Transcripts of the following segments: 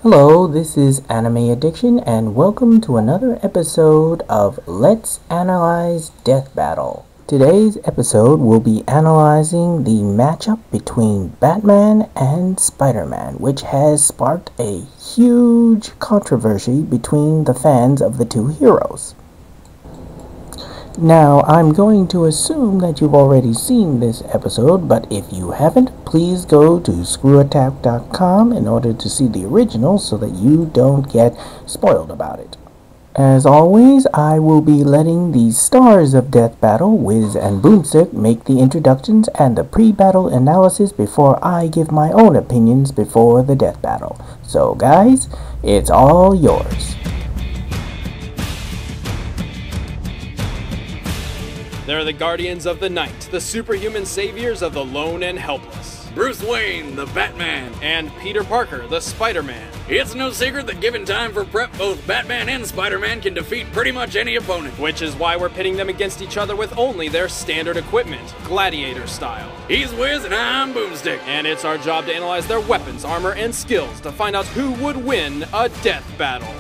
Hello, this is Anime Addiction, and welcome to another episode of Let's Analyze Death Battle. Today's episode will be analyzing the matchup between Batman and Spider-Man, which has sparked a huge controversy between the fans of the two heroes. Now, I'm going to assume that you've already seen this episode, but if you haven't, please go to screwattack.com in order to see the original so that you don't get spoiled about it. As always, I will be letting the stars of Death Battle, Wiz and Boomstick, make the introductions and the pre-battle analysis before I give my own opinions before the Death Battle. So guys, it's all yours. They're the guardians of the night, the superhuman saviors of the lone and helpless. Bruce Wayne, the Batman. And Peter Parker, the Spider-Man. It's no secret that given time for prep, both Batman and Spider-Man can defeat pretty much any opponent. Which is why we're pitting them against each other with only their standard equipment, gladiator style. He's Wiz and I'm Boomstick. And it's our job to analyze their weapons, armor, and skills to find out who would win a death battle.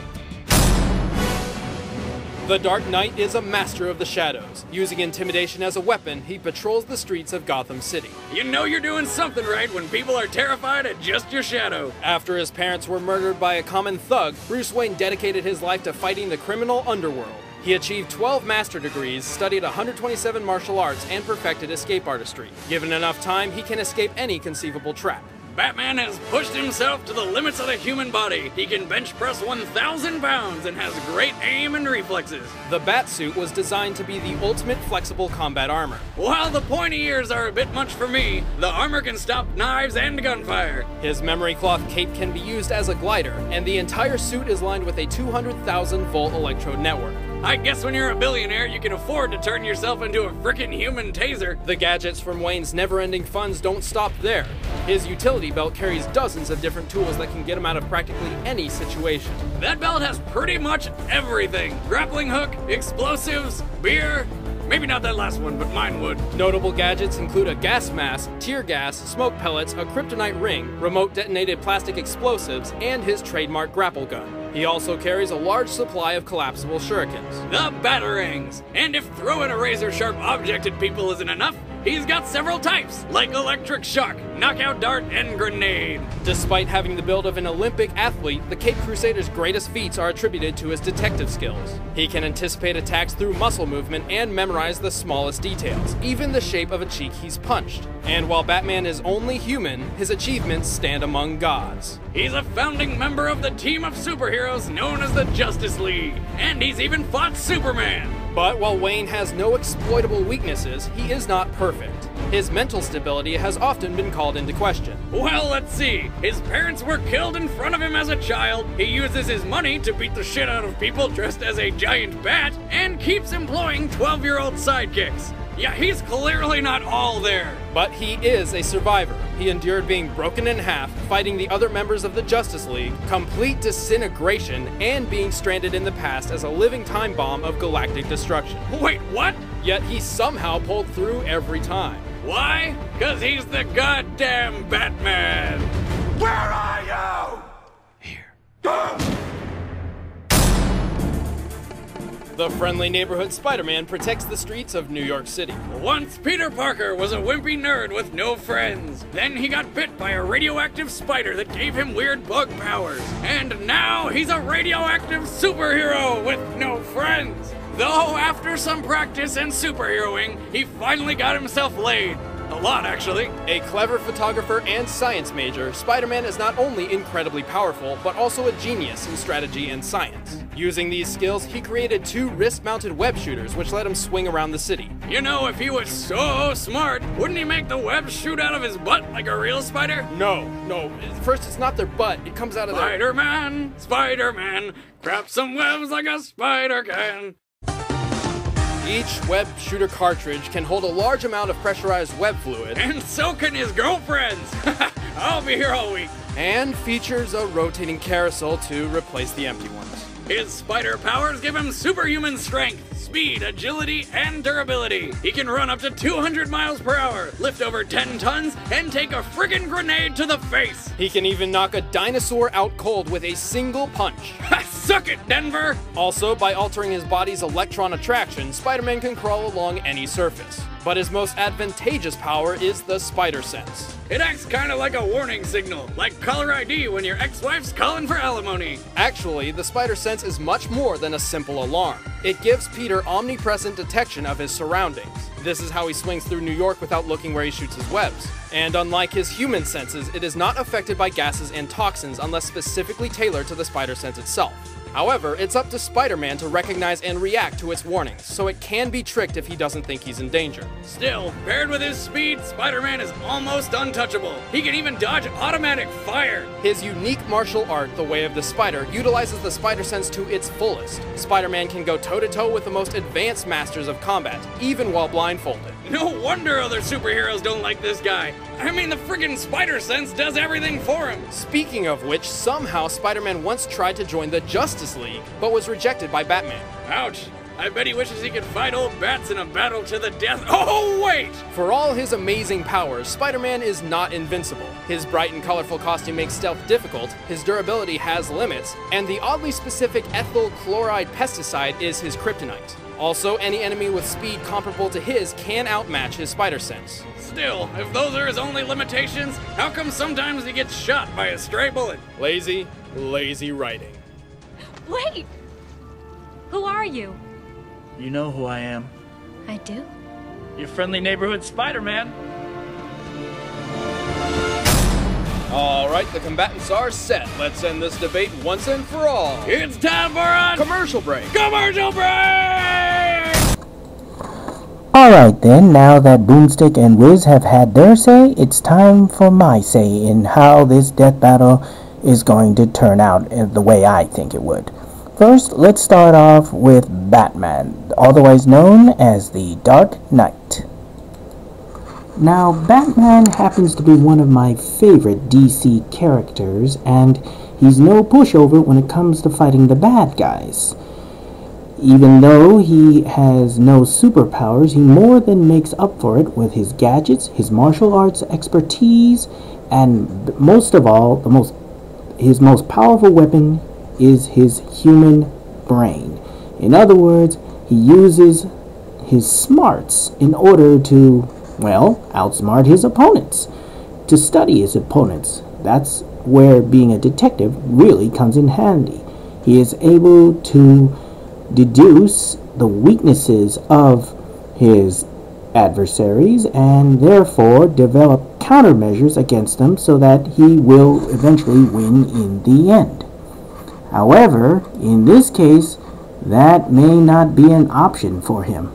The Dark Knight is a master of the shadows. Using intimidation as a weapon, he patrols the streets of Gotham City. You know you're doing something right when people are terrified at just your shadow. After his parents were murdered by a common thug, Bruce Wayne dedicated his life to fighting the criminal underworld. He achieved 12 master degrees, studied 127 martial arts, and perfected escape artistry. Given enough time, he can escape any conceivable trap. Batman has pushed himself to the limits of the human body. He can bench press 1,000 pounds and has great aim and reflexes. The Batsuit was designed to be the ultimate flexible combat armor. While the pointy ears are a bit much for me, the armor can stop knives and gunfire. His memory cloth cape can be used as a glider, and the entire suit is lined with a 200,000 volt electrode network. I guess when you're a billionaire, you can afford to turn yourself into a frickin' human taser. The gadgets from Wayne's never-ending funds don't stop there. His utility belt carries dozens of different tools that can get him out of practically any situation. That belt has pretty much everything. Grappling hook, explosives, beer. Maybe not that last one, but mine would. Notable gadgets include a gas mask, tear gas, smoke pellets, a kryptonite ring, remote detonated plastic explosives, and his trademark grapple gun. He also carries a large supply of collapsible shurikens. The batarangs! And if throwing a razor-sharp object at people isn't enough, he's got several types, like electric shock, knockout dart, and grenade. Despite having the build of an Olympic athlete, the Caped Crusader's greatest feats are attributed to his detective skills. He can anticipate attacks through muscle movement and memorize the smallest details, even the shape of a cheek he's punched. And while Batman is only human, his achievements stand among gods. He's a founding member of the team of superheroes known as the Justice League, and he's even fought Superman. But while Wayne has no exploitable weaknesses, he is not perfect. His mental stability has often been called into question. Well, let's see. His parents were killed in front of him as a child. He uses his money to beat the shit out of people dressed as a giant bat, and keeps employing 12-year-old sidekicks. Yeah, he's clearly not all there. But he is a survivor. He endured being broken in half, fighting the other members of the Justice League, complete disintegration, and being stranded in the past as a living time bomb of galactic destruction. Wait, what? Yet he somehow pulled through every time. Why? 'Cause he's the goddamn Batman. Where are you? Here. The friendly neighborhood Spider-Man protects the streets of New York City. Once Peter Parker was a wimpy nerd with no friends. Then he got bit by a radioactive spider that gave him weird bug powers. And now he's a radioactive superhero with no friends. Though after some practice and superheroing, he finally got himself laid. A lot, actually. A clever photographer and science major, Spider-Man is not only incredibly powerful, but also a genius in strategy and science. Using these skills, he created 2 wrist-mounted web shooters, which let him swing around the city. You know, if he was so smart, wouldn't he make the web shoot out of his butt like a real spider? No. First, it's not their butt. It comes out of their... Spider-Man, crap some webs like a spider can. Each web shooter cartridge can hold a large amount of pressurized web fluid. And so can his girlfriends. I'll be here all week. And features a rotating carousel to replace the empty ones. His spider powers give him superhuman strength, speed, agility, and durability. He can run up to 200 miles per hour, lift over 10 tons, and take a friggin' grenade to the face. He can even knock a dinosaur out cold with a single punch. Ha! Suck it, Denver! Also, by altering his body's electron attraction, Spider-Man can crawl along any surface. But his most advantageous power is the spider sense. It acts kinda like a warning signal, like caller ID when your ex-wife's calling for alimony. Actually, the spider sense is much more than a simple alarm. It gives Peter omnipresent detection of his surroundings. This is how he swings through New York without looking where he shoots his webs. And unlike his human senses, it is not affected by gases and toxins unless specifically tailored to the spider sense itself. However, it's up to Spider-Man to recognize and react to its warnings, so it can be tricked if he doesn't think he's in danger. Still, paired with his speed, Spider-Man is almost untouchable. He can even dodge automatic fire. His unique martial art, the Way of the Spider, utilizes the spider sense to its fullest. Spider-Man can go toe-to-toe with the most advanced masters of combat, even while blindfolded. No wonder other superheroes don't like this guy. I mean, the friggin' spider sense does everything for him. Speaking of which, somehow Spider-Man once tried to join the Justice League, but was rejected by Batman. Ouch. I bet he wishes he could fight old bats in a battle to the death. Oh, wait! For all his amazing powers, Spider-Man is not invincible. His bright and colorful costume makes stealth difficult, his durability has limits, and the oddly specific ethyl chloride pesticide is his kryptonite. Also, any enemy with speed comparable to his can outmatch his spider sense. Still, if those are his only limitations, how come sometimes he gets shot by a stray bullet? Lazy writing. Wait! Who are you? You know who I am. I do? Your friendly neighborhood Spider-Man. Alright, the combatants are set. Let's end this debate once and for all. It's time for a Commercial break. commercial break! Alright then, now that Boomstick and Wiz have had their say, it's time for my say in how this death battle is going to turn out the way I think it would. First, let's start off with Batman, otherwise known as the Dark Knight. Now, Batman happens to be one of my favorite DC characters, and he's no pushover when it comes to fighting the bad guys. Even though he has no superpowers, he more than makes up for it with his gadgets, his martial arts expertise, and most of all, his most powerful weapon is his human brain. In other words, he uses his smarts in order to, well, outsmart his opponents, to study his opponents. That's where being a detective really comes in handy. He is able to deduce the weaknesses of his adversaries and therefore develop countermeasures against them so that he will eventually win in the end. However, in this case, that may not be an option for him.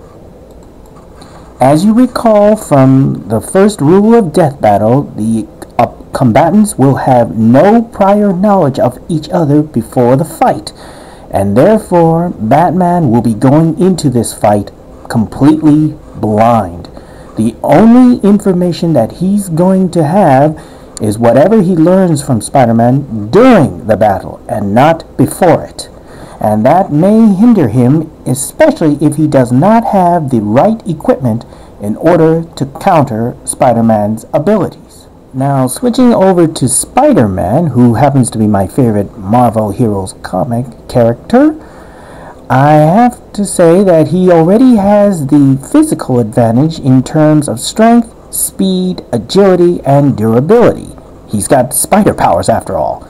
As you recall from the first rule of Death Battle, the combatants will have no prior knowledge of each other before the fight, and therefore Batman will be going into this fight completely blind. The only information that he's going to have is whatever he learns from Spider-Man during the battle and not before it. And that may hinder him, especially if he does not have the right equipment in order to counter Spider-Man's abilities. Now, switching over to Spider-Man, who happens to be my favorite Marvel Heroes comic character, I have to say that he already has the physical advantage in terms of strength, speed, agility, and durability. He's got spider powers after all.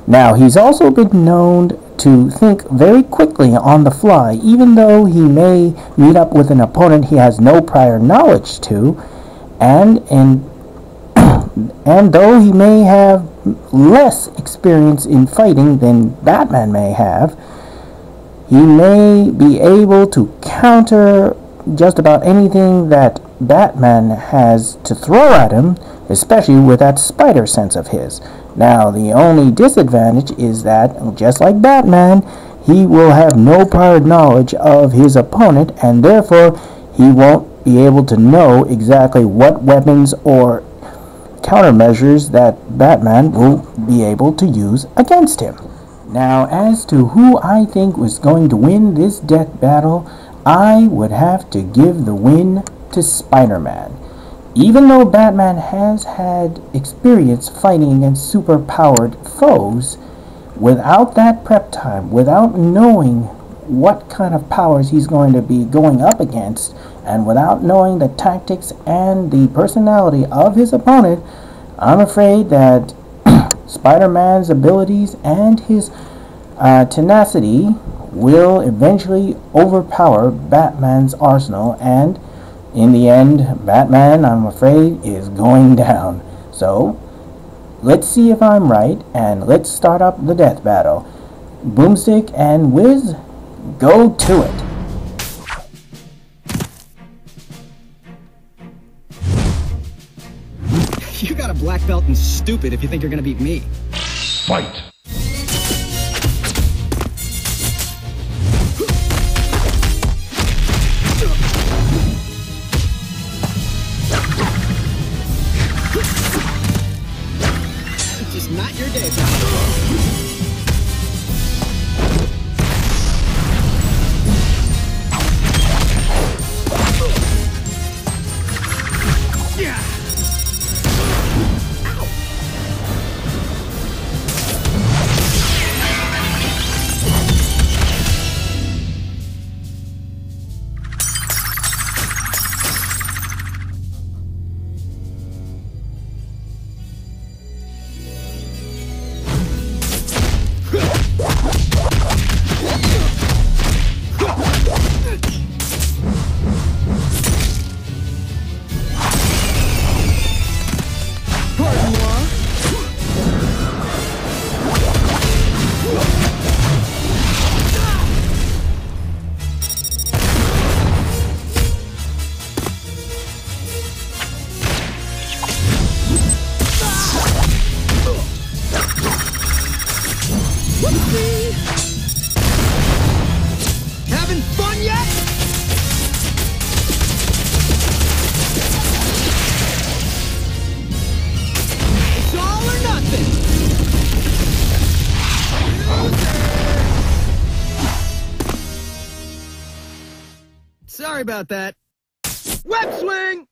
Now, he's also been known to think very quickly on the fly, even though he may meet up with an opponent he has no prior knowledge to, and though he may have less experience in fighting than Batman may have, he may be able to counter just about anything that Batman has to throw at him, especially with that spider sense of his. Now, the only disadvantage is that, just like Batman, he will have no prior knowledge of his opponent, and therefore he won't be able to know exactly what weapons or countermeasures that Batman will be able to use against him. Now, as to who I think was going to win this death battle, I would have to give the win to Spider-Man. Even though Batman has had experience fighting against super-powered foes, without that prep time, without knowing what kind of powers he's going to be going up against, and without knowing the tactics and the personality of his opponent, I'm afraid that Spider-Man's abilities and his tenacity will eventually overpower Batman's arsenal, and in the end, Batman, I'm afraid, is going down. So, let's see if I'm right, and let's start up the death battle. Boomstick and Wiz, go to it. You got a black belt and stupid if you think you're gonna beat me. Fight. Just not your day, pal. Having fun yet? It's all or nothing. Sorry about that. Webswing!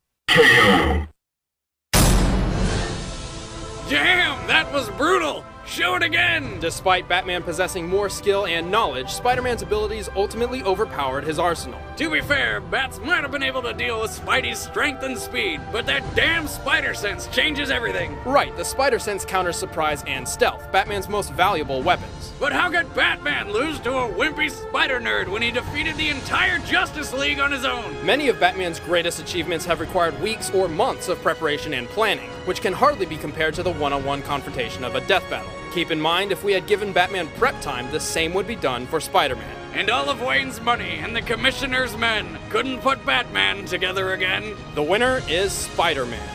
Damn, that was brutal! Show it again! Despite Batman possessing more skill and knowledge, Spider-Man's abilities ultimately overpowered his arsenal. To be fair, Bats might have been able to deal with Spidey's strength and speed, but that damn spider sense changes everything. Right, the spider sense counters surprise and stealth, Batman's most valuable weapons. But how could Batman lose to a wimpy spider nerd when he defeated the entire Justice League on his own? Many of Batman's greatest achievements have required weeks or months of preparation and planning, which can hardly be compared to the one-on-one confrontation of a death battle. Keep in mind, if we had given Batman prep time, the same would be done for Spider-Man. And all of Wayne's money and the Commissioner's men couldn't put Batman together again. The winner is Spider-Man.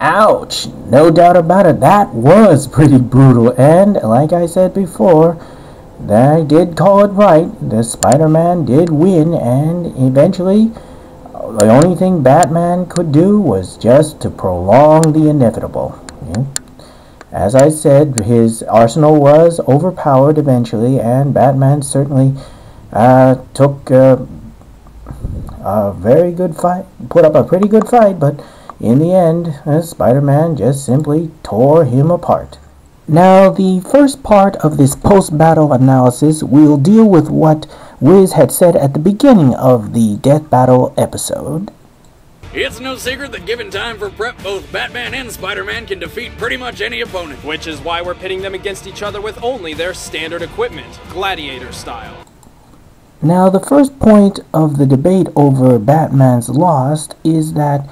Ouch! No doubt about it, that was pretty brutal, and like I said before, I did call it right. The Spider-Man did win, and eventually, the only thing Batman could do was just to prolong the inevitable. Yeah. As I said, his arsenal was overpowered eventually, and Batman certainly took a very good fight, put up a pretty good fight, but in the end, Spider-Man just simply tore him apart. Now, the first part of this post-battle analysis will deal with what Wiz had said at the beginning of the Death Battle episode. It's no secret that given time for prep, both Batman and Spider-Man can defeat pretty much any opponent. Which is why we're pitting them against each other with only their standard equipment, gladiator style. Now, the first point of the debate over Batman's loss is that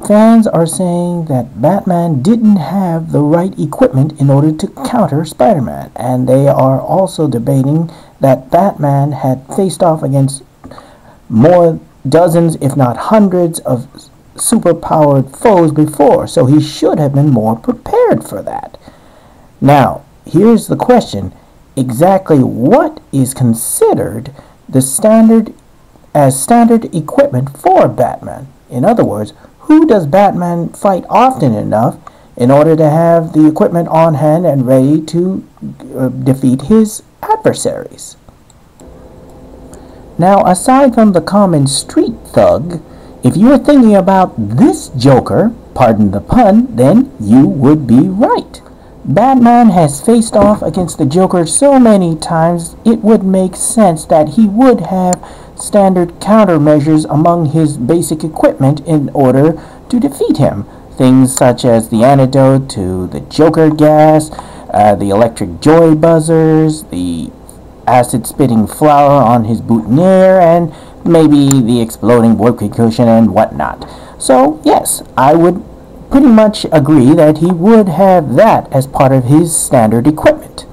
fans are saying that Batman didn't have the right equipment in order to counter Spider-Man, and they are also debating that Batman had faced off against more dozens, if not hundreds, of super-powered foes before, so he should have been more prepared for that. Now, here's the question. Exactly what is considered the standard equipment for Batman? In other words, who does Batman fight often enough in order to have the equipment on hand and ready to defeat his adversaries? Now, aside from the common street thug, if you were thinking about this Joker, pardon the pun, then you would be right. Batman has faced off against the Joker so many times, it would make sense that he would have standard countermeasures among his basic equipment in order to defeat him. Things such as the antidote to the Joker gas, the electric joy buzzers, the acid-spitting flower on his boutonniere, and maybe the exploding whoopee cushion and whatnot. So, yes, I would pretty much agree that he would have that as part of his standard equipment.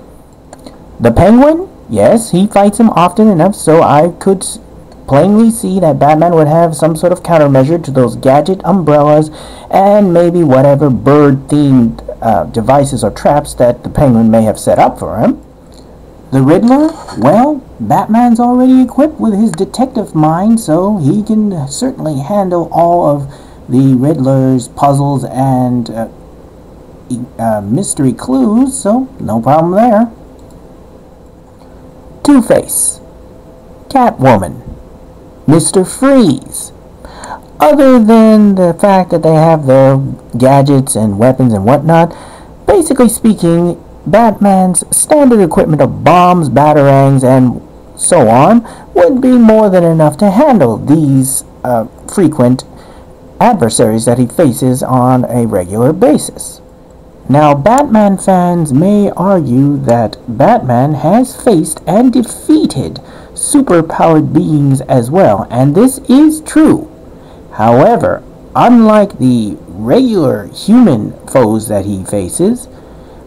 The Penguin, yes, he fights him often enough, so I could plainly see that Batman would have some sort of countermeasure to those gadget umbrellas and maybe whatever bird-themed devices or traps that the Penguin may have set up for him. The Riddler, well, Batman's already equipped with his detective mind, so he can certainly handle all of the Riddler's puzzles and mystery clues, so no problem there. Two-Face, Catwoman, Mr. Freeze. Other than the fact that they have their gadgets and weapons and whatnot, basically speaking, Batman's standard equipment of bombs, batarangs, and so on would be more than enough to handle these frequent adversaries that he faces on a regular basis. Now, Batman fans may argue that Batman has faced and defeated superpowered beings as well, and this is true. However, unlike the regular human foes that he faces,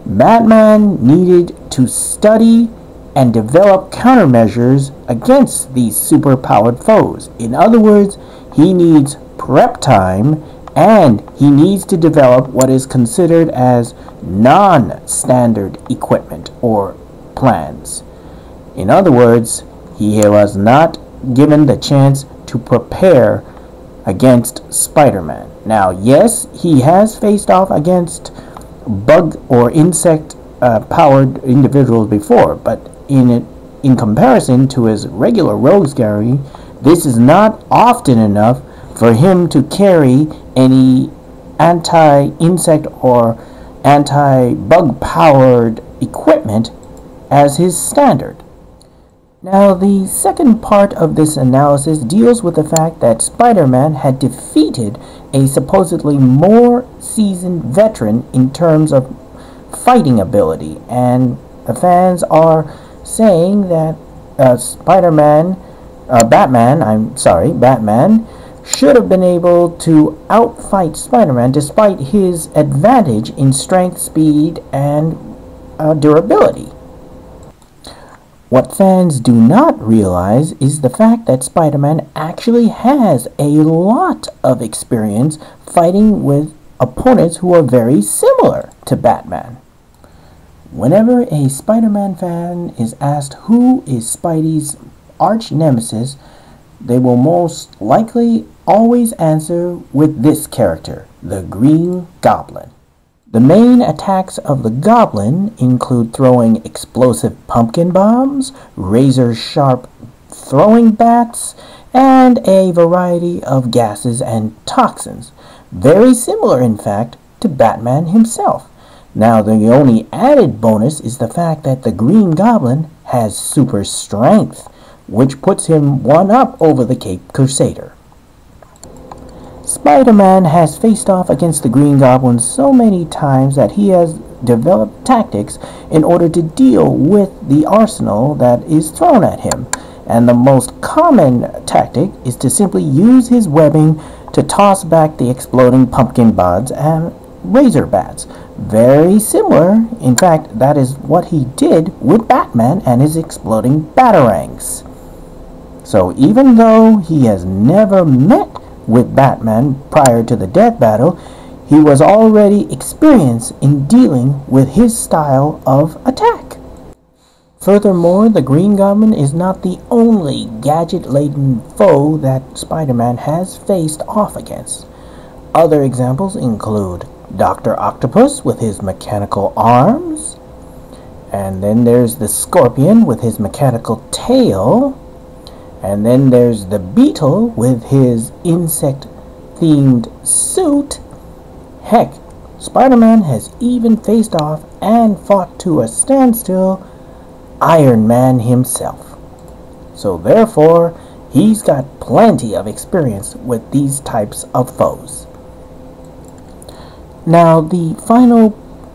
Batman needed to study and develop countermeasures against these superpowered foes. In other words, he needs prep time, and he needs to develop what is considered as non-standard equipment or plans. In other words, he was not given the chance to prepare against Spider-Man. Now, yes, he has faced off against bug or insect powered individuals before, but in comparison to his regular rogues gallery, this is not often enough for him to carry any anti-insect or anti-bug powered equipment as his standard. Now, the second part of this analysis deals with the fact that Spider-Man had defeated a supposedly more seasoned veteran in terms of fighting ability, and the fans are saying that Batman should have been able to outfight Spider-Man despite his advantage in strength, speed, and durability. What fans do not realize is the fact that Spider-Man actually has a lot of experience fighting with opponents who are very similar to Batman. Whenever a Spider-Man fan is asked who is Spidey's arch nemesis, they will most likely always answer with this character, the Green Goblin. The main attacks of the Goblin include throwing explosive pumpkin bombs, razor-sharp throwing bats, and a variety of gases and toxins. Very similar, in fact, to Batman himself. Now, the only added bonus is the fact that the Green Goblin has super strength, which puts him one up over the Caped Crusader. Spider-Man has faced off against the Green Goblin so many times that he has developed tactics in order to deal with the arsenal that is thrown at him. And the most common tactic is to simply use his webbing to toss back the exploding pumpkin buds and razor bats. Very similar, in fact, that is what he did with Batman and his exploding batarangs. So even though he has never met with Batman prior to the death battle, he was already experienced in dealing with his style of attack. Furthermore, the Green Goblin is not the only gadget-laden foe that Spider-Man has faced off against. Other examples include Dr. Octopus with his mechanical arms, and then there's the Scorpion with his mechanical tail, And then there's the Beetle with his insect-themed suit. Heck, Spider-Man has even faced off and fought to a standstill Iron Man himself. So therefore, he's got plenty of experience with these types of foes. Now, the final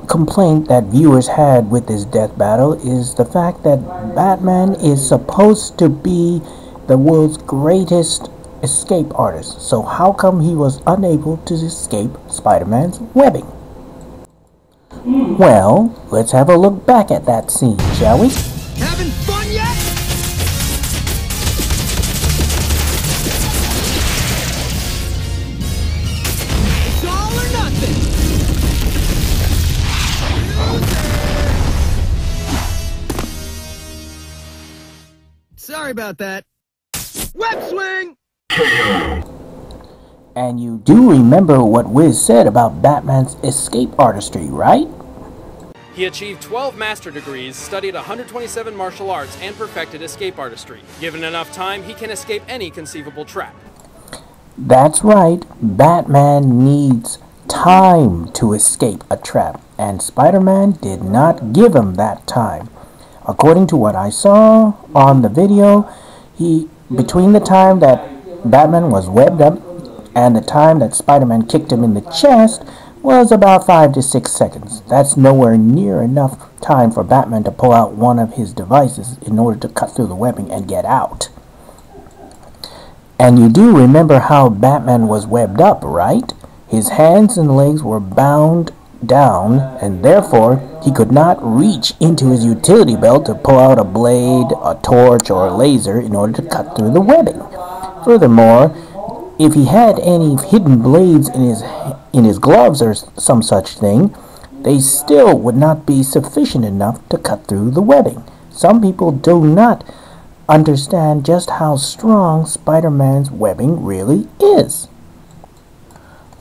complaint that viewers had with this death battle is the fact that Batman is supposed to be the world's greatest escape artist. So how come he was unable to escape Spider-Man's webbing? Well, let's have a look back at that scene, shall we? Having fun yet? It's all or nothing. Sorry about that. Webswing! And you do remember what Wiz said about Batman's escape artistry, right? He achieved 12 master degrees, studied 127 martial arts, and perfected escape artistry. Given enough time, he can escape any conceivable trap. That's right, Batman needs time to escape a trap, and Spider-Man did not give him that time. According to what I saw on the video, between the time that Batman was webbed up and the time that Spider-Man kicked him in the chest was about 5 to 6 seconds. That's nowhere near enough time for Batman to pull out one of his devices in order to cut through the webbing and get out. And you do remember how Batman was webbed up, right? His hands and legs were bound down, and therefore he could not reach into his utility belt to pull out a blade, a torch, or a laser in order to cut through the webbing. Furthermore, if he had any hidden blades in his gloves or some such thing, they still would not be sufficient enough to cut through the webbing. Some people do not understand just how strong Spider-Man's webbing really is.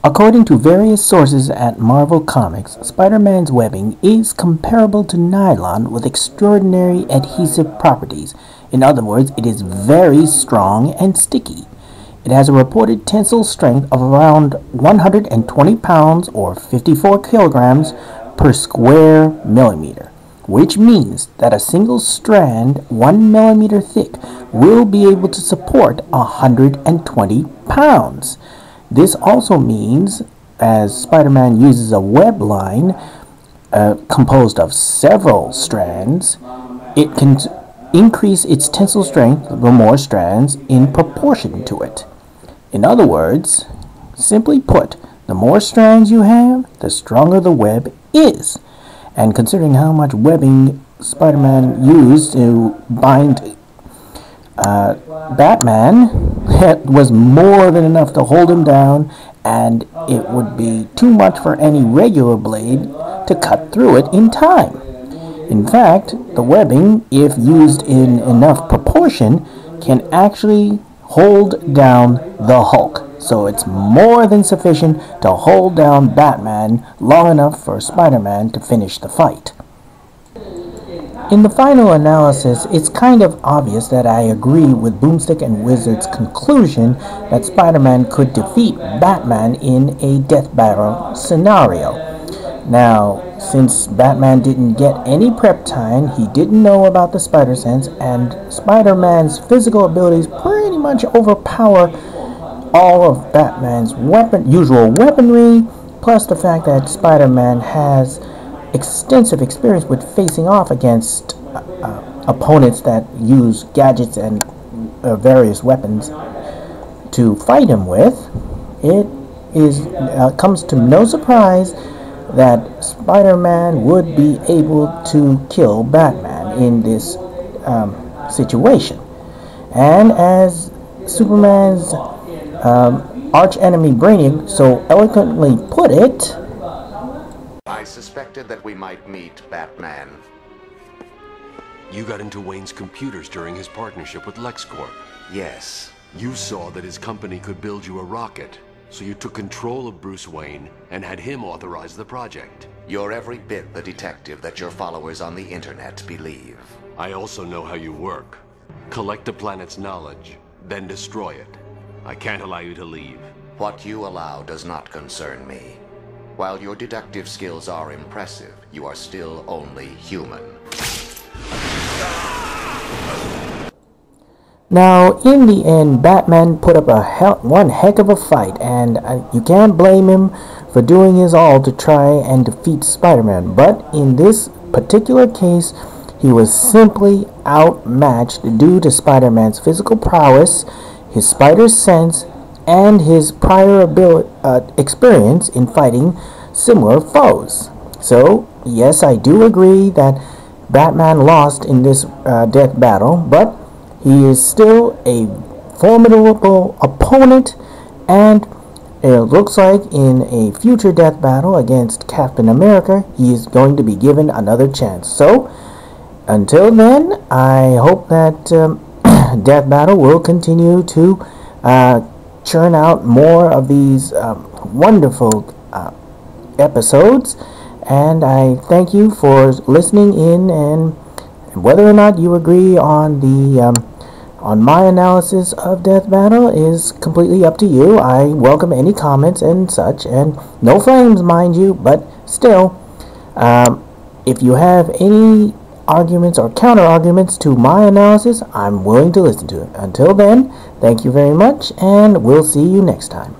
According to various sources at Marvel Comics, Spider-Man's webbing is comparable to nylon with extraordinary adhesive properties. In other words, it is very strong and sticky. It has a reported tensile strength of around 120 pounds or 54 kilograms per square millimeter, which means that a single strand 1 millimeter thick will be able to support 120 pounds. This also means, as Spider-Man uses a web line composed of several strands, it can increase its tensile strength the more strands in proportion to it. In other words, simply put, the more strands you have, the stronger the web is. And considering how much webbing Spider-Man used to bind Batman, it was more than enough to hold him down, and it would be too much for any regular blade to cut through it in time. In fact, the webbing, if used in enough proportion, can actually hold down the Hulk. So it's more than sufficient to hold down Batman long enough for Spider-Man to finish the fight. In the final analysis, it's kind of obvious that I agree with Boomstick and Wizard's conclusion that Spider-Man could defeat Batman in a death battle scenario. Now, since Batman didn't get any prep time, he didn't know about the spider sense, and Spider-Man's physical abilities pretty much overpower all of Batman's usual weaponry, plus the fact that Spider-Man has extensive experience with facing off against opponents that use gadgets and various weapons to fight him with. It comes to no surprise that Spider-Man would be able to kill Batman in this situation. And as Superman's arch-enemy Brainiac so eloquently put it, I suspected that we might meet Batman. You got into Wayne's computers during his partnership with LexCorp. Yes. You saw that his company could build you a rocket, so you took control of Bruce Wayne and had him authorize the project. You're every bit the detective that your followers on the internet believe. I also know how you work. collect the planet's knowledge, then destroy it. I can't allow you to leave. What you allow does not concern me. While your deductive skills are impressive, you are still only human. Now, in the end, Batman put up one heck of a fight, and you can't blame him for doing his all to try and defeat Spider-Man. But in this particular case, he was simply outmatched due to Spider-Man's physical prowess, his spider sense, and his prior experience in fighting similar foes. So, yes, I do agree that Batman lost in this death battle, but he is still a formidable opponent, and it looks like in a future death battle against Captain America, he is going to be given another chance. So, until then, I hope that Death Battle will continue to churn out more of these wonderful episodes, and I thank you for listening in, and whether or not you agree on the on my analysis of Death Battle is completely up to you. I welcome any comments and such, and no flames, mind you, but still, if you have any arguments or counter arguments to my analysis, I'm willing to listen to it. Until then, thank you very much, and we'll see you next time.